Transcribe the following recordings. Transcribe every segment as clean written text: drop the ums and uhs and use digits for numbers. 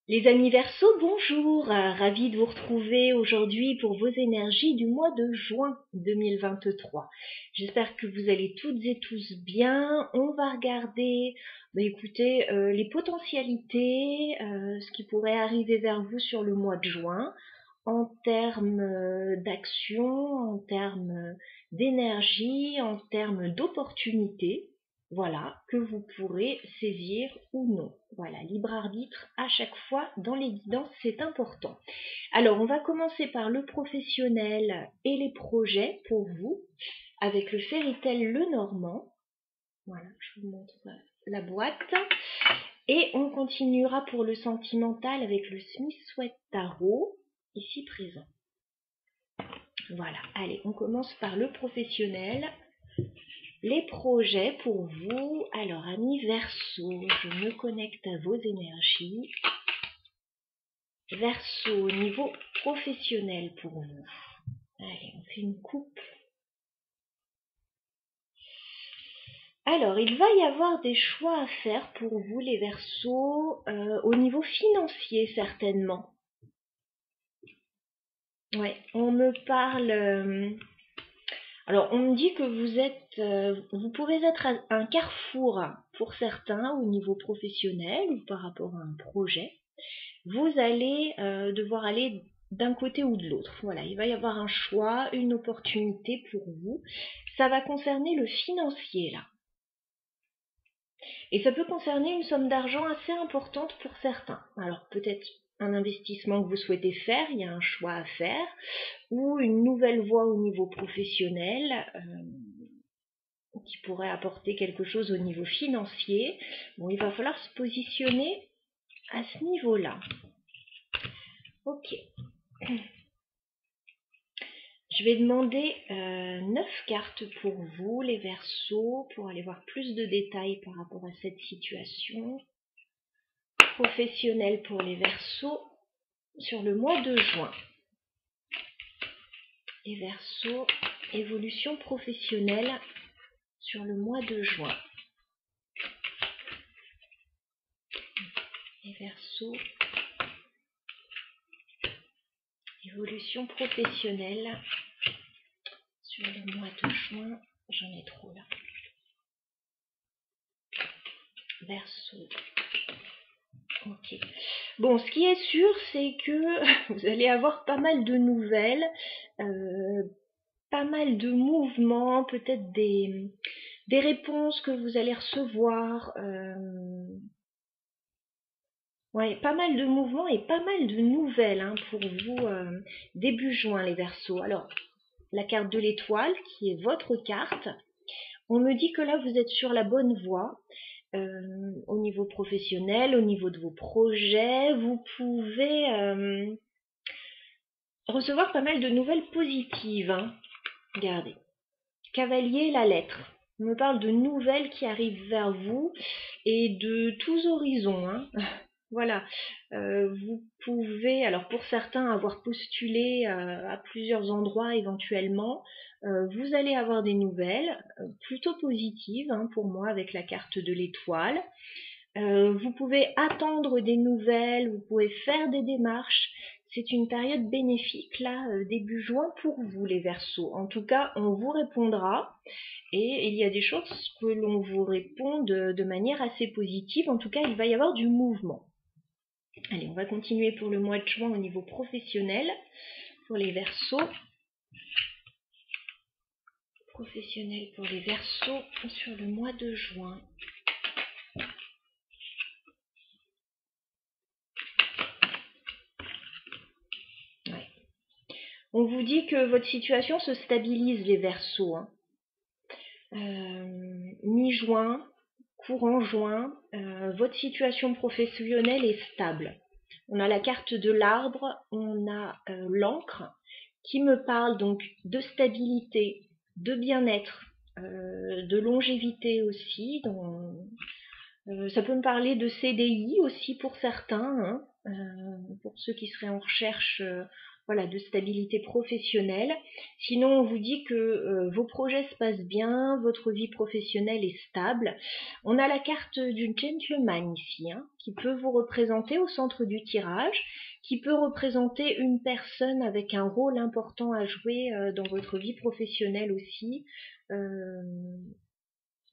Les amis Verseaux, bonjour, ravi de vous retrouver aujourd'hui pour vos énergies du mois de juin 2023. J'espère que vous allez toutes et tous bien. On va regarder, écoutez, les potentialités, ce qui pourrait arriver vers vous sur le mois de juin en termes d'action, en termes d'énergie, en termes d'opportunités. Voilà, que vous pourrez saisir ou non. Voilà, libre arbitre à chaque fois dans les guidances, c'est important. Alors, on va commencer par le professionnel et les projets pour vous, avec le Fairy Tail Lenormand. Voilà, je vous montre la boîte. Et on continuera pour le sentimental avec le Smith Sweat Tarot, ici présent. Voilà, allez, on commence par le professionnel. Les projets pour vous. Alors, amis Verseau, je me connecte à vos énergies. Verseau, au niveau professionnel pour vous. Allez, on fait une coupe. Alors, il va y avoir des choix à faire pour vous, les Verseaux, au niveau financier, certainement. Ouais, on me parle... Alors, on me dit que vous pouvez être à un carrefour pour certains au niveau professionnel ou par rapport à un projet. Vous allez devoir aller d'un côté ou de l'autre. Voilà, il va y avoir un choix, une opportunité pour vous. Ça va concerner le financier là. Et ça peut concerner une somme d'argent assez importante pour certains. Alors peut-être un investissement que vous souhaitez faire, il y a un choix à faire, ou une nouvelle voie au niveau professionnel qui pourrait apporter quelque chose au niveau financier. Bon, il va falloir se positionner à ce niveau-là. Ok. Je vais demander 9 cartes pour vous, les Verseaux, pour aller voir plus de détails par rapport à cette situation. Professionnel pour les Verseaux sur le mois de juin. Les Verseaux, évolution professionnelle sur le mois de juin. Les Verseaux, évolution professionnelle sur le mois de juin. J'en ai trop là. Verseaux. Ok. Bon, ce qui est sûr, c'est que vous allez avoir pas mal de nouvelles, pas mal de mouvements, peut-être des réponses que vous allez recevoir. Ouais, pas mal de mouvements et pas mal de nouvelles pour vous début juin, les Verseaux. Alors, la carte de l'étoile, qui est votre carte, on me dit que là, vous êtes sur la bonne voie. Au niveau professionnel, au niveau de vos projets, vous pouvez recevoir pas mal de nouvelles positives. Regardez. Cavalier, la lettre. On me parle de nouvelles qui arrivent vers vous et de tous horizons. Voilà. Vous pouvez, alors pour certains, avoir postulé à plusieurs endroits éventuellement. Vous allez avoir des nouvelles plutôt positives pour moi avec la carte de l'étoile. Vous pouvez attendre des nouvelles, vous pouvez faire des démarches. C'est une période bénéfique là, début juin pour vous les Verseaux. En tout cas, on vous répondra et il y a des choses que l'on vous répond de manière assez positive. En tout cas, il va y avoir du mouvement. Allez, on va continuer pour le mois de juin au niveau professionnel pour les Verseaux. Professionnel pour les Verseaux sur le mois de juin. On vous dit que votre situation se stabilise, les Verseaux. Mi-juin, courant juin, votre situation professionnelle est stable. On a la carte de l'arbre, on a l'encre qui me parle donc de stabilité, de bien-être, de longévité aussi. Ça peut me parler de CDI aussi pour certains, pour ceux qui seraient en recherche voilà, de stabilité professionnelle. Sinon, on vous dit que vos projets se passent bien, votre vie professionnelle est stable. On a la carte du gentleman ici, hein, qui peut vous représenter au centre du tirage, qui peut représenter une personne avec un rôle important à jouer dans votre vie professionnelle aussi,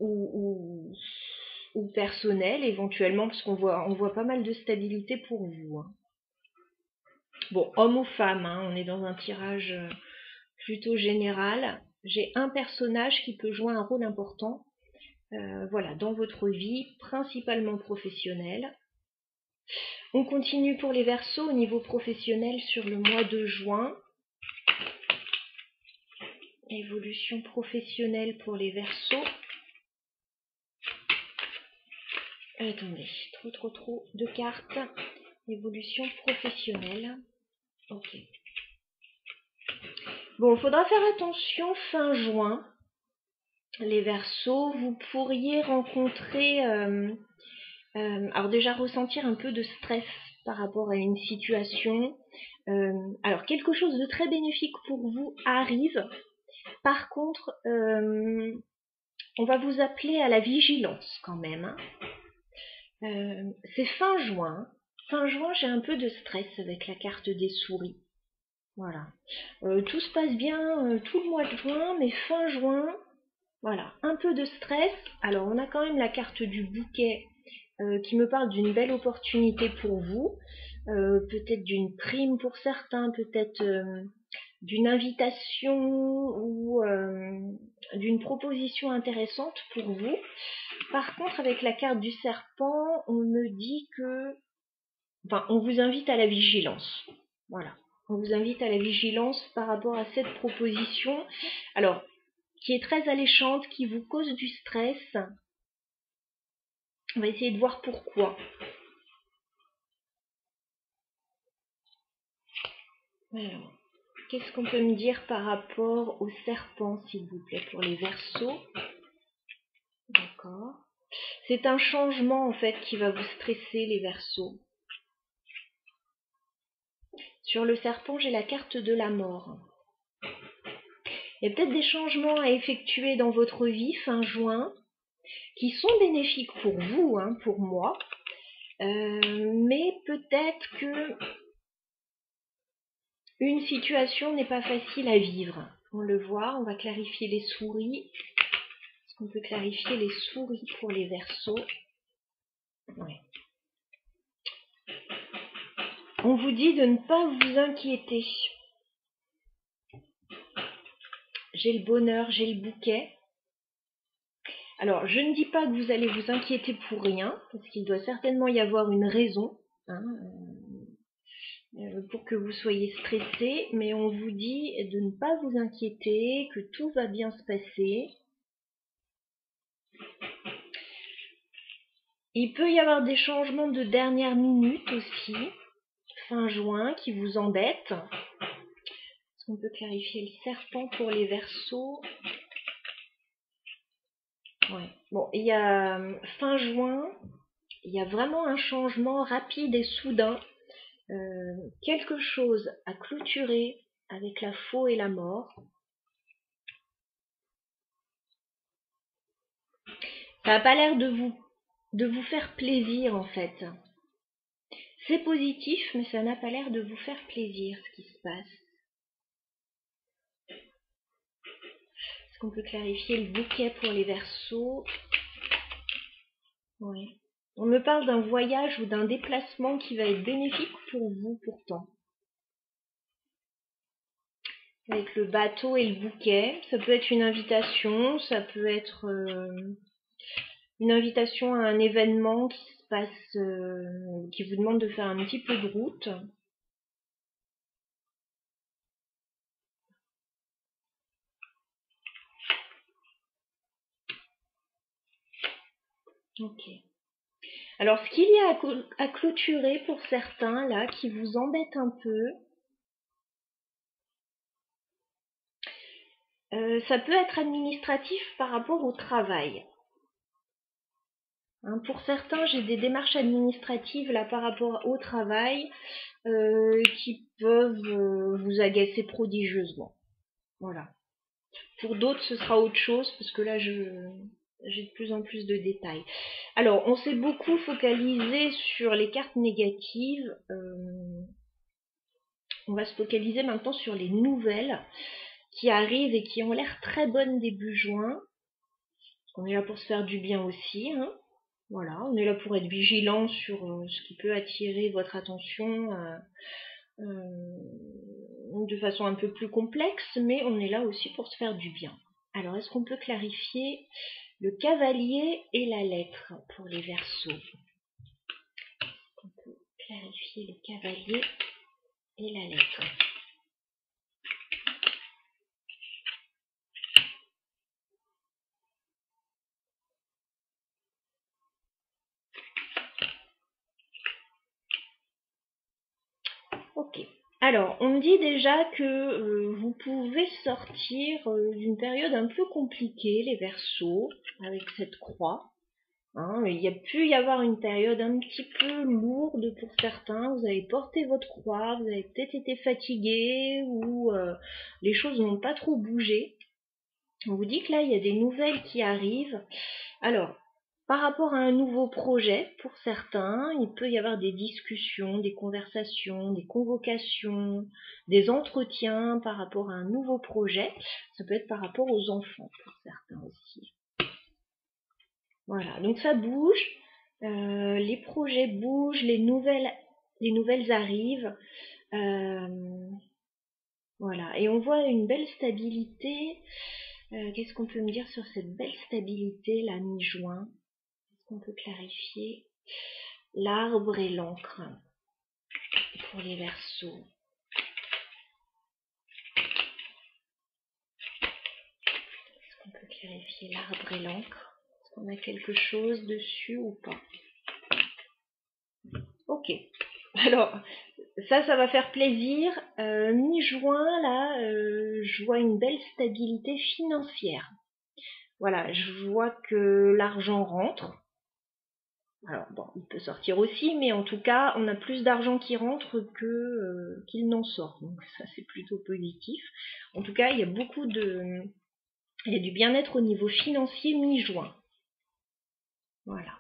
ou personnelle éventuellement, parce qu'on voit pas mal de stabilité pour vous, hein. Bon, homme ou femme, hein, on est dans un tirage plutôt général. J'ai un personnage qui peut jouer un rôle important, voilà, dans votre vie, principalement professionnelle. On continue pour les Verseaux au niveau professionnel sur le mois de juin. Évolution professionnelle pour les Verseaux. Attendez, trop de cartes. Évolution professionnelle. Ok. Bon, il faudra faire attention fin juin. Les Verseaux, vous pourriez rencontrer, alors déjà ressentir un peu de stress par rapport à une situation. Alors quelque chose de très bénéfique pour vous arrive. Par contre, on va vous appeler à la vigilance quand même, hein. C'est fin juin. Fin juin, j'ai un peu de stress avec la carte des souris. Voilà. Tout se passe bien tout le mois de juin, mais fin juin, voilà, un peu de stress. Alors, on a quand même la carte du bouquet qui me parle d'une belle opportunité pour vous. Peut-être d'une prime pour certains, peut-être d'une invitation ou d'une proposition intéressante pour vous. Par contre, avec la carte du serpent, on me dit que... Enfin, on vous invite à la vigilance. Voilà. On vous invite à la vigilance par rapport à cette proposition. Alors, qui est très alléchante, qui vous cause du stress. On va essayer de voir pourquoi. Alors, qu'est-ce qu'on peut me dire par rapport au serpent, s'il vous plaît, pour les Verseaux? D'accord. C'est un changement, en fait, qui va vous stresser, les Verseaux. Sur le serpent, j'ai la carte de la mort. Il y a peut-être des changements à effectuer dans votre vie fin juin qui sont bénéfiques pour vous, hein, pour moi. Mais peut-être que une situation n'est pas facile à vivre. On le voit, on va clarifier les souris. Est-ce qu'on peut clarifier les souris pour les Verseaux? Ouais. On vous dit de ne pas vous inquiéter. J'ai le bonheur, j'ai le bouquet. Alors, je ne dis pas que vous allez vous inquiéter pour rien, parce qu'il doit certainement y avoir une raison, hein, pour que vous soyez stressé, mais on vous dit de ne pas vous inquiéter, que tout va bien se passer. Il peut y avoir des changements de dernière minute aussi, fin juin, qui vous embêtent. Est-ce qu'on peut clarifier le serpent pour les Verseaux? Ouais. Bon, il y a fin juin, il y a vraiment un changement rapide et soudain. Quelque chose à clôturer avec la faux et la mort. Ça n'a pas l'air de vous faire plaisir en fait. C'est positif, mais ça n'a pas l'air de vous faire plaisir ce qui se passe. Est-ce qu'on peut clarifier le bouquet pour les Verseaux? Oui. On me parle d'un voyage ou d'un déplacement qui va être bénéfique pour vous pourtant. Avec le bateau et le bouquet, ça peut être une invitation, ça peut être une invitation à un événement qui se passe, qui vous demande de faire un petit peu de route. Ok. Alors, ce qu'il y a à clôturer pour certains, là, qui vous embête un peu, ça peut être administratif par rapport au travail. Hein, pour certains, j'ai des démarches administratives là par rapport au travail qui peuvent vous agacer prodigieusement. Voilà. Pour d'autres, ce sera autre chose parce que là, j'ai de plus en plus de détails. Alors, on s'est beaucoup focalisé sur les cartes négatives. On va se focaliser maintenant sur les nouvelles qui arrivent et qui ont l'air très bonnes début juin. On est là pour se faire du bien aussi. Hein. Voilà, on est là pour être vigilant sur ce qui peut attirer votre attention de façon un peu plus complexe, mais on est là aussi pour se faire du bien. Alors, est-ce qu'on peut clarifier le cavalier et la lettre pour les Verseaux? On peut clarifier le cavalier et la lettre. Ok. Alors, on me dit déjà que vous pouvez sortir d'une période un peu compliquée, les Verseaux, avec cette croix. Hein, il y a pu y avoir une période un petit peu lourde pour certains. Vous avez porté votre croix, vous avez peut-être été fatigué ou les choses n'ont pas trop bougé. On vous dit que là, il y a des nouvelles qui arrivent. Alors, par rapport à un nouveau projet, pour certains, il peut y avoir des discussions, des conversations, des convocations, des entretiens par rapport à un nouveau projet. Ça peut être par rapport aux enfants, pour certains aussi. Voilà, donc ça bouge, les projets bougent, les nouvelles arrivent. Voilà, et on voit une belle stabilité. Qu'est-ce qu'on peut me dire sur cette belle stabilité, la mi-juin? Est-ce qu'on peut clarifier? L'arbre et l'encre pour les Verseaux. Est-ce qu'on peut clarifier l'arbre et l'encre? Est-ce qu'on a quelque chose dessus ou pas? Ok. Alors, ça va faire plaisir. Mi-juin, là, je vois une belle stabilité financière. Voilà, je vois que l'argent rentre. Alors, bon, il peut sortir aussi, mais en tout cas, on a plus d'argent qui rentre qu'il n'en sort. Donc ça, c'est plutôt positif. En tout cas, il y a il y a du bien-être au niveau financier mi-juin. Voilà.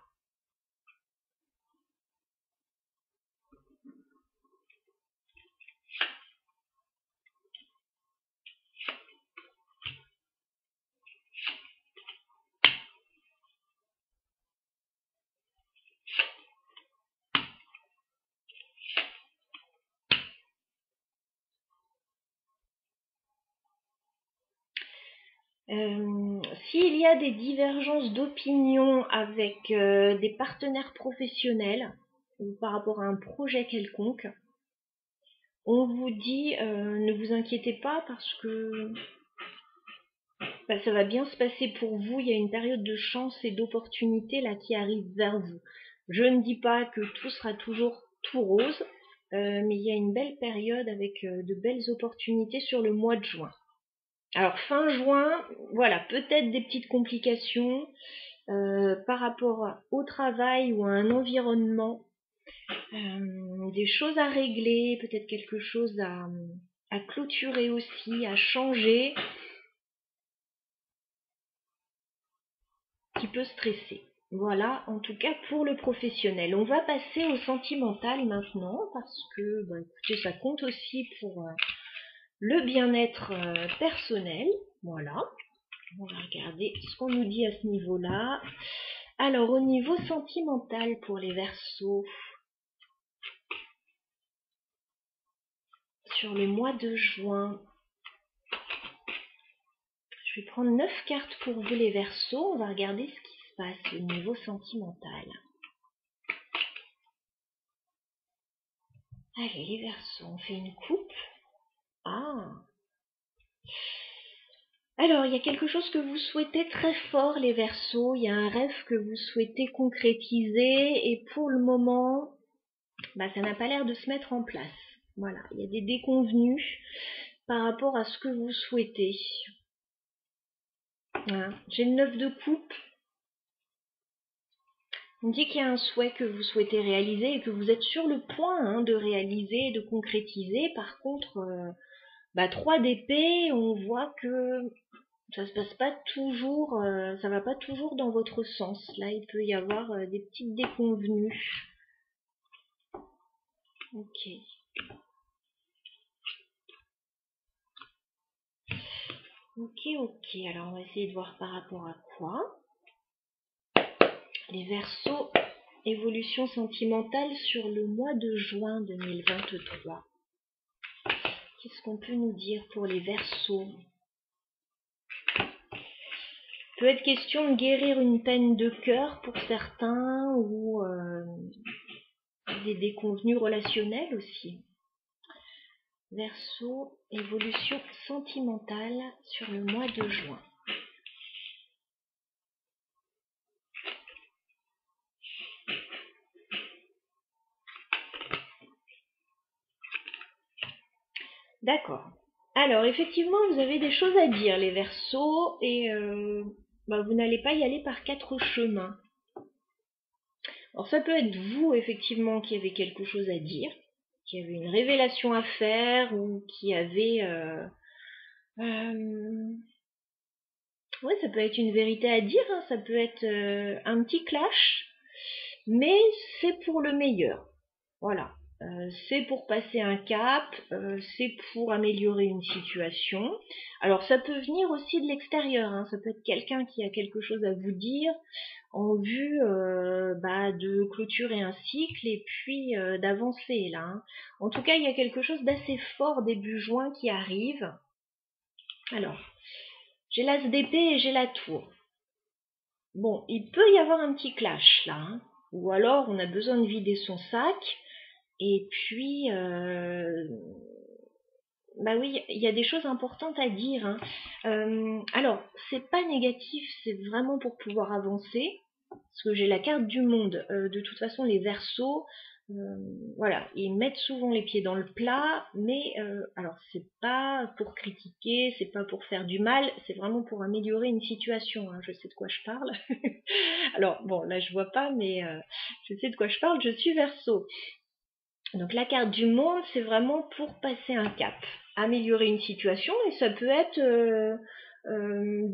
S'il y a des divergences d'opinion avec des partenaires professionnels ou par rapport à un projet quelconque, on vous dit ne vous inquiétez pas parce que ça va bien se passer pour vous. Il y a une période de chance et d'opportunité là qui arrive vers vous. Je ne dis pas que tout sera toujours tout rose, mais il y a une belle période avec de belles opportunités sur le mois de juin. Alors fin juin, voilà, peut-être des petites complications par rapport au travail ou à un environnement, des choses à régler, peut-être quelque chose à clôturer aussi, à changer, qui peut stresser. Voilà, en tout cas pour le professionnel. On va passer au sentimental maintenant parce que, écoutez, ça compte aussi pour le bien-être personnel. Voilà. On va regarder ce qu'on nous dit à ce niveau-là. Alors, au niveau sentimental pour les Verseaux, sur le mois de juin, je vais prendre 9 cartes pour vous les Verseaux. On va regarder ce qui se passe au niveau sentimental. Allez, les Verseaux, on fait une coupe. Ah! Alors, il y a quelque chose que vous souhaitez très fort, les Verseaux. Il y a un rêve que vous souhaitez concrétiser et pour le moment, ça n'a pas l'air de se mettre en place. Voilà, il y a des déconvenus par rapport à ce que vous souhaitez. Voilà. J'ai le 9 de coupe. On me dit qu'il y a un souhait que vous souhaitez réaliser et que vous êtes sur le point de réaliser, de concrétiser. Par contre, 3 d'épée, on voit que ça se passe pas toujours, ça va pas toujours dans votre sens. Là, il peut y avoir des petites déconvenues. Ok. Ok. Alors, on va essayer de voir par rapport à quoi. Les Verseaux, évolution sentimentale sur le mois de juin 2023. Qu'est-ce qu'on peut nous dire pour les Verseaux? Peut être question de guérir une peine de cœur pour certains ou des déconvenues relationnelles aussi. Verseau, évolution sentimentale sur le mois de juin. D'accord. Alors, effectivement, vous avez des choses à dire, les Verseaux, et vous n'allez pas y aller par 4 chemins. Alors, ça peut être vous, effectivement, qui avez quelque chose à dire, qui avez une révélation à faire, ou qui avez... ouais, ça peut être une vérité à dire, hein, ça peut être un petit clash, mais c'est pour le meilleur. Voilà. C'est pour passer un cap, c'est pour améliorer une situation. Alors ça peut venir aussi de l'extérieur, hein. Ça peut être quelqu'un qui a quelque chose à vous dire en vue de clôturer un cycle et puis d'avancer là, hein. En tout cas, il y a quelque chose d'assez fort début juin qui arrive. Alors, j'ai l'as d'épée et j'ai la tour. Bon, il peut y avoir un petit clash là, hein. Ou alors on a besoin de vider son sac. Et puis, oui, il y a des choses importantes à dire, hein. Alors, c'est pas négatif, c'est vraiment pour pouvoir avancer. Parce que j'ai la carte du monde. De toute façon, les Verseaux, voilà, ils mettent souvent les pieds dans le plat, mais alors c'est pas pour critiquer, c'est pas pour faire du mal, c'est vraiment pour améliorer une situation, hein. Je sais de quoi je parle. Alors bon, là je vois pas, mais je sais de quoi je parle. Je suis Verseau. Donc la carte du monde, c'est vraiment pour passer un cap, améliorer une situation, et ça peut être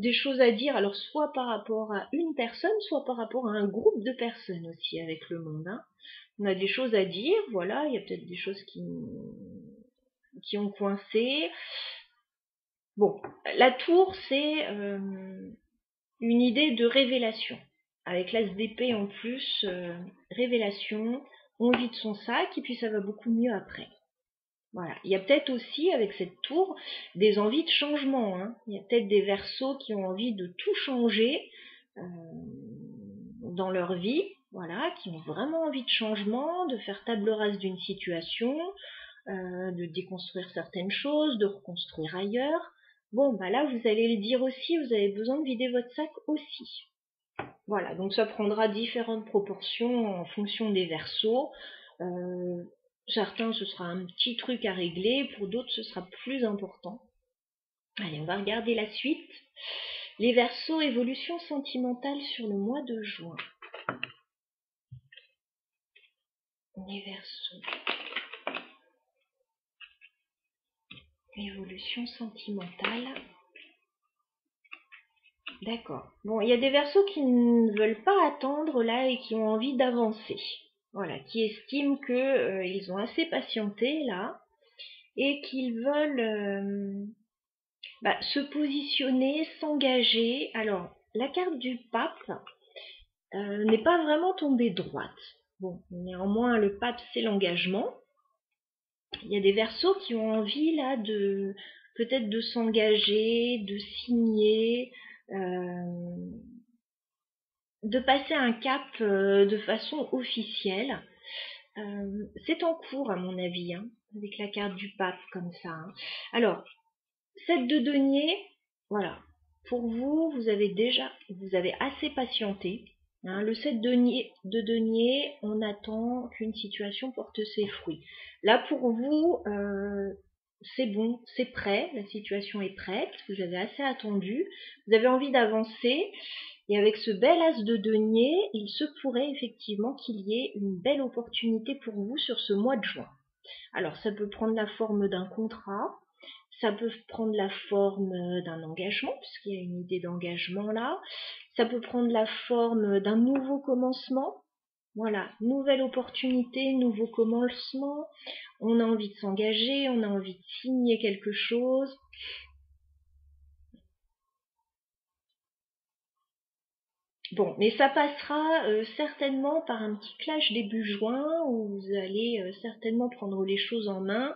des choses à dire, alors soit par rapport à une personne, soit par rapport à un groupe de personnes aussi avec le monde, hein. On a des choses à dire, voilà, il y a peut-être des choses qui ont coincé. Bon, la tour, c'est une idée de révélation. Avec l'as d'épée en plus, révélation, on vide son sac et puis ça va beaucoup mieux après. Voilà. Il y a peut-être aussi, avec cette tour, des envies de changement, hein. Il y a peut-être des Verseaux qui ont envie de tout changer dans leur vie, voilà, qui ont vraiment envie de changement, de faire table rase d'une situation, de déconstruire certaines choses, de reconstruire ailleurs. Bon, là, vous allez le dire aussi, vous avez besoin de vider votre sac aussi. Voilà, donc ça prendra différentes proportions en fonction des Verseaux. Certains, ce sera un petit truc à régler, pour d'autres, ce sera plus important. Allez, on va regarder la suite. Les Verseaux, évolution sentimentale sur le mois de juin. Les Verseaux. Évolution sentimentale. D'accord. Bon, il y a des Verseaux qui ne veulent pas attendre là et qui ont envie d'avancer. Voilà, qui estiment que ils ont assez patienté là et qu'ils veulent se positionner, s'engager. Alors, la carte du pape n'est pas vraiment tombée droite. Bon, néanmoins, le pape, c'est l'engagement. Il y a des Verseaux qui ont envie là de peut-être de s'engager, de signer, de passer un cap de façon officielle. C'est en cours à mon avis, hein, avec la carte du pape comme ça, hein. Alors, 7 de denier, voilà. Pour vous, vous avez assez patienté, hein. Le 7 de denier, on attend qu'une situation porte ses fruits. Là, pour vous, c'est bon, c'est prêt, la situation est prête, vous avez assez attendu, vous avez envie d'avancer, Et avec ce bel as de denier, il se pourrait effectivement qu'il y ait une belle opportunité pour vous sur ce mois de juin. Alors, ça peut prendre la forme d'un contrat, ça peut prendre la forme d'un engagement, puisqu'il y a une idée d'engagement là. Ça peut prendre la forme d'un nouveau commencement. Voilà, nouvelle opportunité, nouveau commencement. On a envie de s'engager, on a envie de signer quelque chose. Bon, mais ça passera certainement par un petit clash début juin où vous allez certainement prendre les choses en main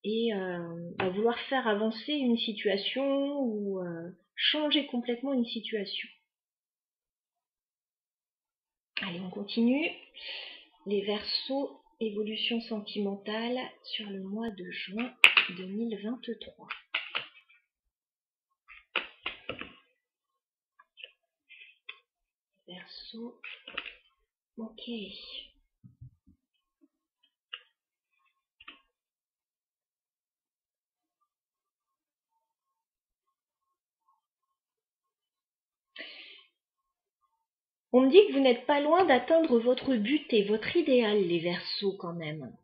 et vouloir faire avancer une situation ou changer complètement une situation. Allez, on continue. Les Verseaux, évolution sentimentale sur le mois de juin 2023. Verseau, ok. On me dit que vous n'êtes pas loin d'atteindre votre but et votre idéal, les Verseaux, quand même.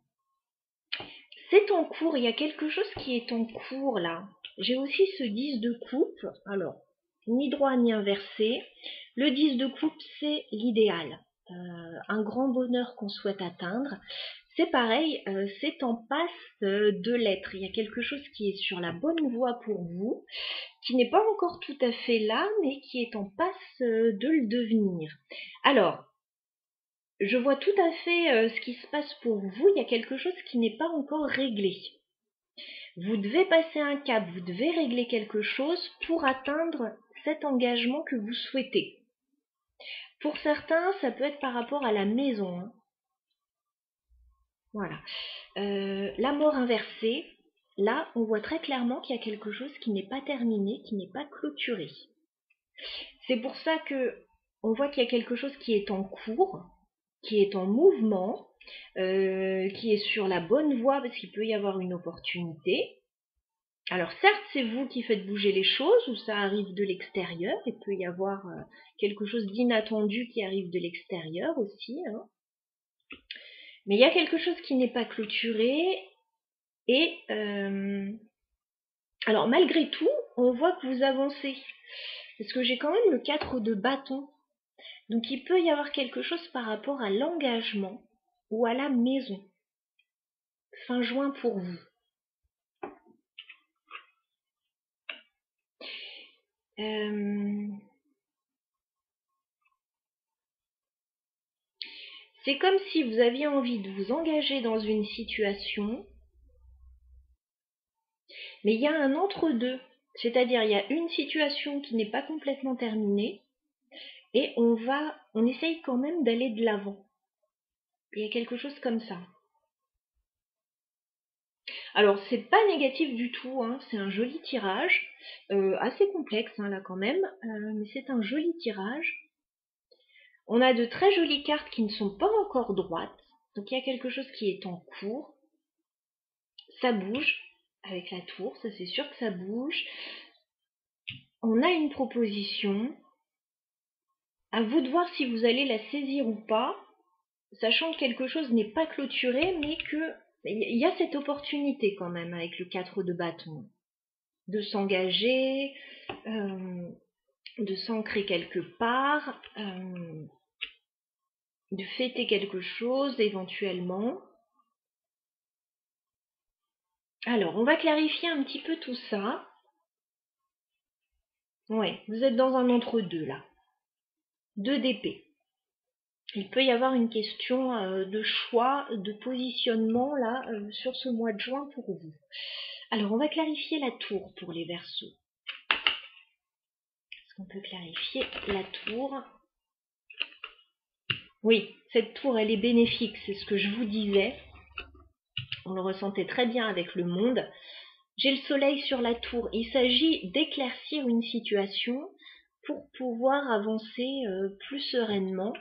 C'est en cours, il y a quelque chose qui est en cours là. J'ai aussi ce 10 de coupe, alors ni droit ni inversé. Le 10 de coupe, c'est l'idéal, un grand bonheur qu'on souhaite atteindre. C'est pareil, c'est en passe de l'être. Il y a quelque chose qui est sur la bonne voie pour vous, qui n'est pas encore tout à fait là, mais qui est en passe de le devenir. Alors, je vois tout à fait ce qui se passe pour vous. Il y a quelque chose qui n'est pas encore réglé. Vous devez passer un cap, vous devez régler quelque chose pour atteindre cet engagement que vous souhaitez. Pour certains, ça peut être par rapport à la maison. Hein. Voilà. La mort inversée, là, on voit très clairement qu'il y a quelque chose qui n'est pas terminé, qui n'est pas clôturé. C'est pour ça que on voit qu'il y a quelque chose qui est en cours, qui est en mouvement, qui est sur la bonne voie parce qu'il peut y avoir une opportunité. Alors certes, c'est vous qui faites bouger les choses ou ça arrive de l'extérieur. Il peut y avoir quelque chose d'inattendu qui arrive de l'extérieur aussi. Hein. Mais il y a quelque chose qui n'est pas clôturé et alors malgré tout, on voit que vous avancez. Parce que j'ai quand même le 4 de bâton. Donc il peut y avoir quelque chose par rapport à l'engagement ou à la maison. Fin juin pour vous. C'est comme si vous aviez envie de vous engager dans une situation, mais il y a un entre-deux. C'est-à-dire, il y a une situation qui n'est pas complètement terminée, et on essaye quand même d'aller de l'avant. Il y a quelque chose comme ça. Alors, c'est pas négatif du tout, hein, c'est un joli tirage, assez complexe hein, là quand même, mais c'est un joli tirage. On a de très jolies cartes qui ne sont pas encore droites, donc il y a quelque chose qui est en cours. Ça bouge avec la tour, ça c'est sûr que ça bouge. On a une proposition. À vous de voir si vous allez la saisir ou pas, sachant que quelque chose n'est pas clôturé, mais que il y a cette opportunité quand même avec le 4 de bâton de s'engager, de s'ancrer quelque part, de fêter quelque chose éventuellement. Alors, on va clarifier un petit peu tout ça. Ouais, vous êtes dans un entre-deux là. 2 d'épée. Il peut y avoir une question de choix, de positionnement là sur ce mois de juin pour vous. Alors, on va clarifier la tour pour les Verseaux. Est-ce qu'on peut clarifier la tour? Oui, cette tour, elle est bénéfique, c'est ce que je vous disais. On le ressentait très bien avec le monde. J'ai le soleil sur la tour. Il s'agit d'éclaircir une situation pour pouvoir avancer plus sereinement.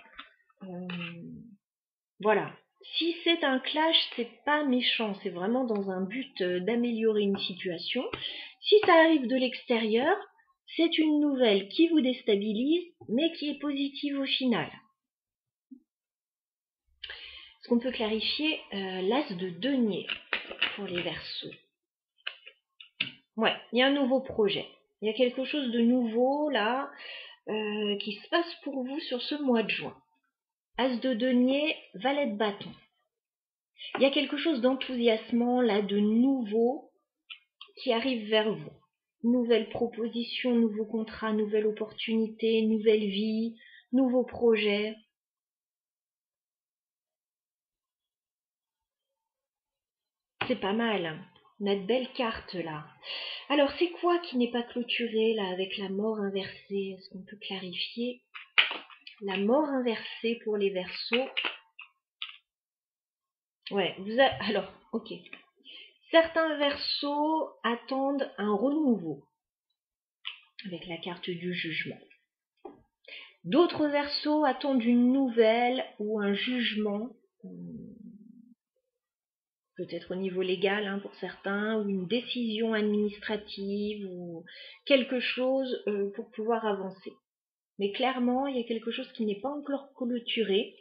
Voilà. Si c'est un clash, c'est pas méchant, c'est vraiment dans un but d'améliorer une situation. Si ça arrive de l'extérieur, c'est une nouvelle qui vous déstabilise, mais qui est positive au final. Est-ce qu'on peut clarifier l'as de denier pour les Verseaux? Ouais, il y a un nouveau projet. Il y a quelque chose de nouveau là qui se passe pour vous sur ce mois de juin. As de denier, valet de bâton. Il y a quelque chose d'enthousiasmant là, de nouveau qui arrive vers vous. Nouvelle proposition, nouveau contrat, nouvelle opportunité, nouvelle vie, nouveau projet. C'est pas mal. On a de belles cartes là. Alors c'est quoi qui n'est pas clôturé là avec la mort inversée? Est-ce qu'on peut clarifier la mort inversée pour les Verseaux? Ouais, alors, ok. Certains Verseaux attendent un renouveau avec la carte du jugement. D'autres Verseaux attendent une nouvelle ou un jugement, peut-être au niveau légal pour certains, ou une décision administrative, ou quelque chose pour pouvoir avancer. Mais clairement, il y a quelque chose qui n'est pas encore clôturé.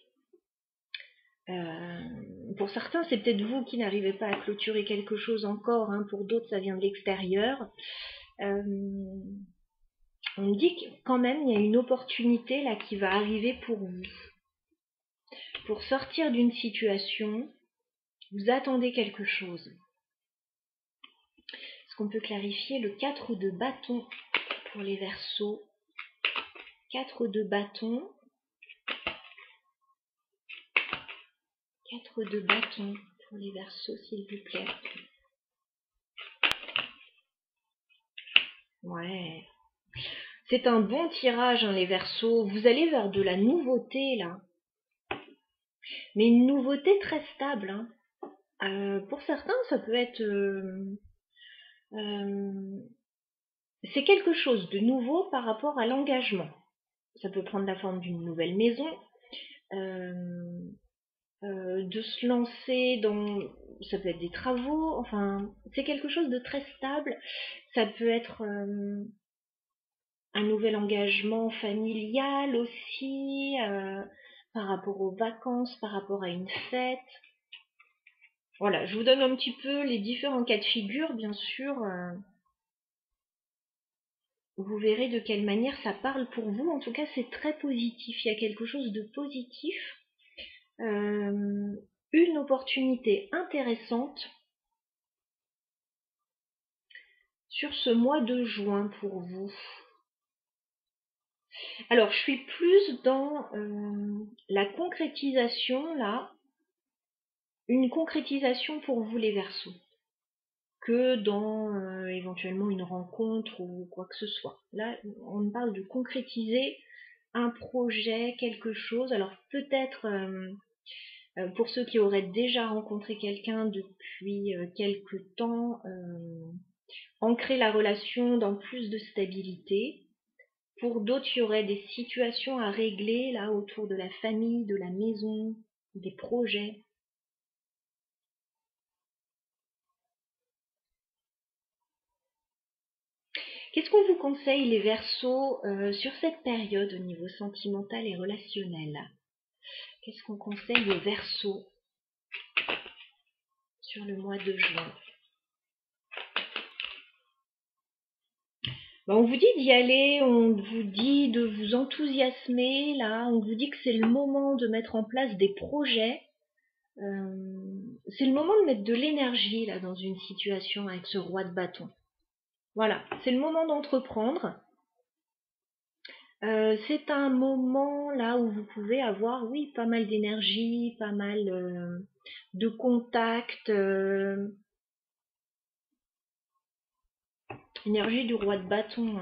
Pour certains, c'est peut-être vous qui n'arrivez pas à clôturer quelque chose encore. Pour d'autres, ça vient de l'extérieur. On me dit que quand même, il y a une opportunité là qui va arriver pour vous. Pour sortir d'une situation, vous attendez quelque chose. Est-ce qu'on peut clarifier le 4 de bâton pour les Verseaux? 4 de bâton. 4 de bâton pour les Verseaux, s'il vous plaît. Ouais. C'est un bon tirage, les Verseaux. Vous allez vers de la nouveauté, là. Mais une nouveauté très stable. Pour certains, ça peut être... c'est quelque chose de nouveau par rapport à l'engagement. Ça peut prendre la forme d'une nouvelle maison, de se lancer dans... Ça peut être des travaux, enfin, c'est quelque chose de très stable. Ça peut être un nouvel engagement familial aussi, par rapport aux vacances, par rapport à une fête. Voilà, je vous donne un petit peu les différents cas de figure, bien sûr. Vous verrez de quelle manière ça parle pour vous. En tout cas, c'est très positif. Il y a quelque chose de positif. Une opportunité intéressante sur ce mois de juin pour vous. Alors, je suis plus dans la concrétisation, là. Une concrétisation pour vous, les Verseaux, que dans éventuellement une rencontre ou quoi que ce soit. Là, on parle de concrétiser un projet, quelque chose. Alors, peut-être... pour ceux qui auraient déjà rencontré quelqu'un depuis quelque temps, ancrer la relation dans plus de stabilité. Pour d'autres, il y aurait des situations à régler là autour de la famille, de la maison, des projets. Qu'est-ce qu'on vous conseille, les Verseaux, sur cette période au niveau sentimental et relationnel? Qu'est-ce qu'on conseille aux Verseaux sur le mois de juin? On vous dit d'y aller, on vous dit de vous enthousiasmer, là, on vous dit que c'est le moment de mettre en place des projets. C'est le moment de mettre de l'énergie là dans une situation avec ce roi de bâton. Voilà, c'est le moment d'entreprendre. C'est un moment là où vous pouvez avoir, oui, pas mal d'énergie, pas mal de contacts, énergie du roi de bâton.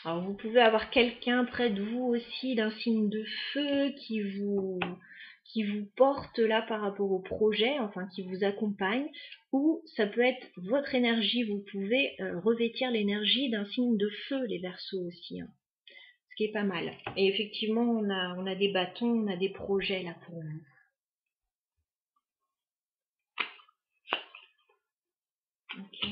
Alors vous pouvez avoir quelqu'un près de vous aussi d'un signe de feu qui vous porte là par rapport au projet, enfin qui vous accompagne, ou ça peut être votre énergie, vous pouvez revêtir l'énergie d'un signe de feu, les Verseaux aussi, ce qui est pas mal. Et effectivement, on a des bâtons, on a des projets là pour nous. Ok.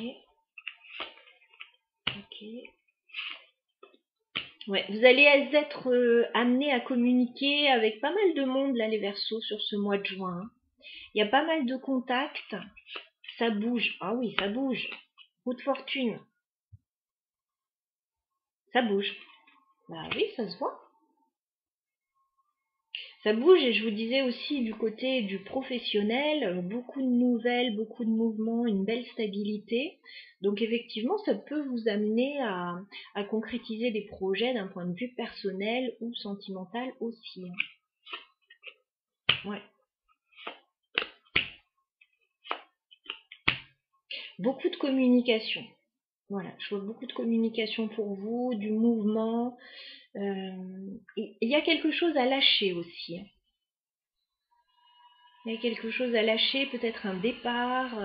Ouais, vous allez être amenés à communiquer avec pas mal de monde, là, les Verseaux, sur ce mois de juin. Il y a pas mal de contacts. Ça bouge. Ah oui, ça bouge. Roue de fortune. Ça bouge. Bah oui, ça se voit. Ça bouge et je vous disais aussi du côté du professionnel, beaucoup de nouvelles, beaucoup de mouvements, une belle stabilité. Donc effectivement, ça peut vous amener à concrétiser des projets d'un point de vue personnel ou sentimental aussi. Ouais. Beaucoup de communication. Voilà, je vois beaucoup de communication pour vous, du mouvement. Il y a quelque chose à lâcher aussi. Il y a quelque chose à lâcher, peut-être un départ.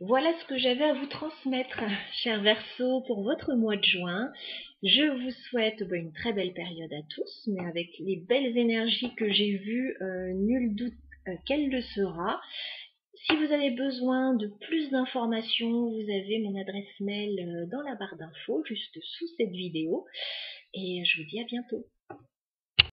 Voilà ce que j'avais à vous transmettre, cher Verseau, pour votre mois de juin. Je vous souhaite une très belle période à tous, mais avec les belles énergies que j'ai vues, nul doute qu'elle le sera. Si vous avez besoin de plus d'informations, vous avez mon adresse mail dans la barre d'infos, juste sous cette vidéo. Et je vous dis à bientôt.